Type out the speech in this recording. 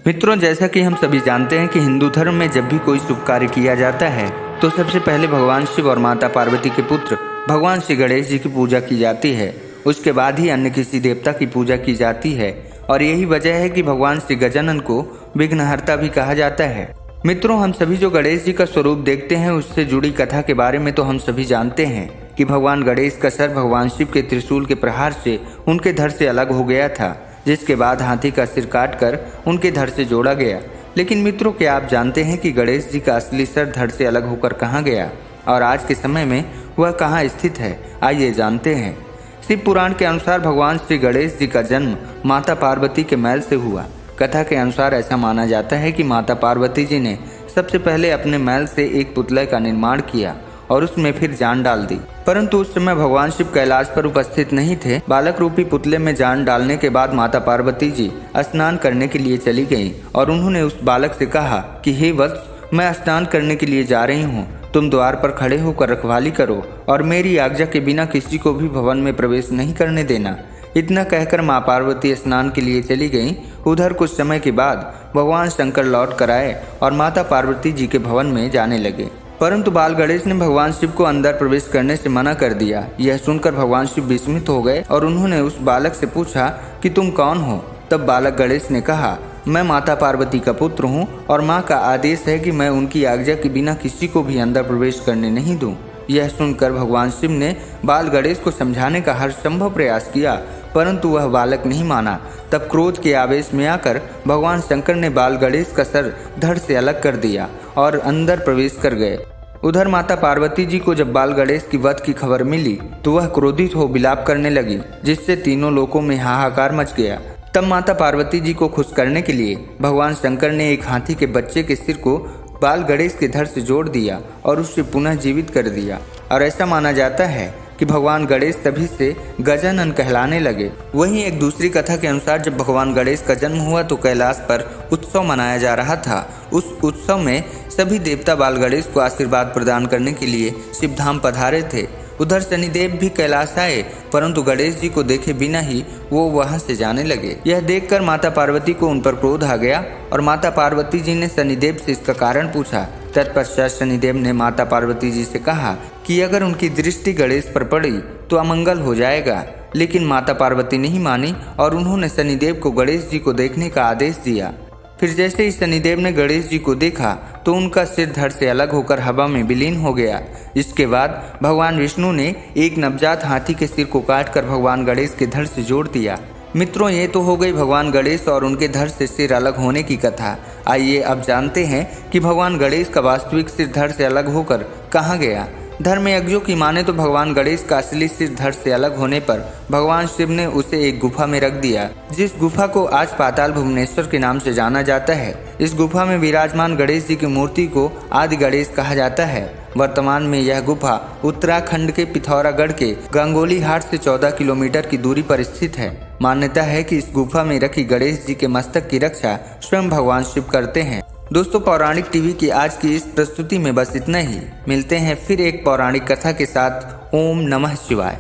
मित्रों, जैसा कि हम सभी जानते हैं कि हिंदू धर्म में जब भी कोई शुभ कार्य किया जाता है तो सबसे पहले भगवान शिव और माता पार्वती के पुत्र भगवान श्री गणेश जी की पूजा की जाती है। उसके बाद ही अन्य किसी देवता की पूजा की जाती है और यही वजह है कि भगवान श्री गजानन को विघ्नहर्ता भी कहा जाता है। मित्रों, हम सभी जो गणेश जी का स्वरूप देखते हैं उससे जुड़ी कथा के बारे में तो हम सभी जानते हैं कि भगवान गणेश का सर भगवान शिव के त्रिशूल के प्रहार से उनके धड़ से अलग हो गया था, जिसके बाद हाथी का सिर काटकर उनके धड़ से जोड़ा गया। लेकिन मित्रों, क्या आप जानते हैं कि गणेश जी का असली सर धड़ से अलग होकर कहाँ गया और आज के समय में वह कहाँ स्थित है? आइए जानते हैं। शिव पुराण के अनुसार भगवान श्री गणेश जी का जन्म माता पार्वती के मैल से हुआ। कथा के अनुसार ऐसा माना जाता है कि माता पार्वती जी ने सबसे पहले अपने मैल से एक पुतले का निर्माण किया और उसमें फिर जान डाल दी, परंतु उस समय भगवान शिव कैलाश पर उपस्थित नहीं थे। बालक रूपी पुतले में जान डालने के बाद माता पार्वती जी स्नान करने के लिए चली गईं और उन्होंने उस बालक से कहा कि हे वत्स, मैं स्नान करने के लिए जा रही हूँ, तुम द्वार पर खड़े होकर रखवाली करो और मेरी आज्ञा के बिना किसी को भी भवन में प्रवेश नहीं करने देना। इतना कहकर माँ पार्वती स्नान के लिए चली गईं। उधर कुछ समय के बाद भगवान शंकर लौट कर आए और माता पार्वती जी के भवन में जाने लगे, परंतु बाल गणेश ने भगवान शिव को अंदर प्रवेश करने से मना कर दिया। यह सुनकर भगवान शिव विस्मित हो गए और उन्होंने उस बालक से पूछा कि तुम कौन हो? तब बालक गणेश ने कहा, मैं माता पार्वती का पुत्र हूँ और माँ का आदेश है कि मैं उनकी आज्ञा के बिना किसी को भी अंदर प्रवेश करने नहीं दूँ। यह सुनकर भगवान शिव ने बाल गणेश को समझाने का हर संभव प्रयास किया, परंतु वह बालक नहीं माना। तब क्रोध के आवेश में आकर भगवान शंकर ने बाल गणेश का सर धड़ से अलग कर दिया और अंदर प्रवेश कर गए। उधर माता पार्वती जी को जब बाल गणेश की वध की खबर मिली तो वह क्रोधित हो विलाप करने लगी, जिससे तीनों लोकों में हाहाकार मच गया। तब माता पार्वती जी को खुश करने के लिए भगवान शंकर ने एक हाथी के बच्चे के सिर को बाल गणेश के धड़ से जोड़ दिया और उसे पुनः जीवित कर दिया। और ऐसा माना जाता है कि भगवान गणेश तभी से गजानन कहलाने लगे। वहीं एक दूसरी कथा के अनुसार जब भगवान गणेश का जन्म हुआ तो कैलाश पर उत्सव मनाया जा रहा था। उस उत्सव में सभी देवता बाल गणेश को आशीर्वाद प्रदान करने के लिए शिवधाम पधारे थे। उधर शनिदेव भी कैलाश आए, परंतु गणेश जी को देखे बिना ही वो वहां से जाने लगे। यह देखकर माता पार्वती को उन पर क्रोध आ गया और माता पार्वती जी ने शनिदेव से इसका कारण पूछा। तत्पश्चात शनिदेव ने माता पार्वती जी से कहा कि अगर उनकी दृष्टि गणेश पर पड़ी तो अमंगल हो जाएगा, लेकिन माता पार्वती नहीं मानी और उन्होंने शनिदेव को गणेश जी को देखने का आदेश दिया। फिर जैसे ही शनिदेव ने गणेश जी को देखा तो उनका सिर धड़ से अलग होकर हवा में विलीन हो गया। इसके बाद भगवान विष्णु ने एक नवजात हाथी के सिर को काटकर भगवान गणेश के धड़ से जोड़ दिया। मित्रों, ये तो हो गई भगवान गणेश और उनके धड़ से सिर अलग होने की कथा। आइए अब जानते हैं कि भगवान गणेश का वास्तविक सिर धड़ से अलग होकर कहाँ गया। धर्मयज्ञों की माने तो भगवान गणेश का असली सिर धड़ से अलग होने पर भगवान शिव ने उसे एक गुफा में रख दिया, जिस गुफा को आज पाताल भुवनेश्वर के नाम से जाना जाता है। इस गुफा में विराजमान गणेश जी की मूर्ति को आदि गणेश कहा जाता है। वर्तमान में यह गुफा उत्तराखंड के पिथौरागढ़ के गंगोली हाट से 14 किलोमीटर की दूरी पर स्थित है। मान्यता है कि इस गुफा में रखी गणेश जी के मस्तक की रक्षा स्वयं भगवान शिव करते हैं। दोस्तों, पौराणिक टीवी की आज की इस प्रस्तुति में बस इतना ही। मिलते हैं फिर एक पौराणिक कथा के साथ। ओम नमः शिवाय।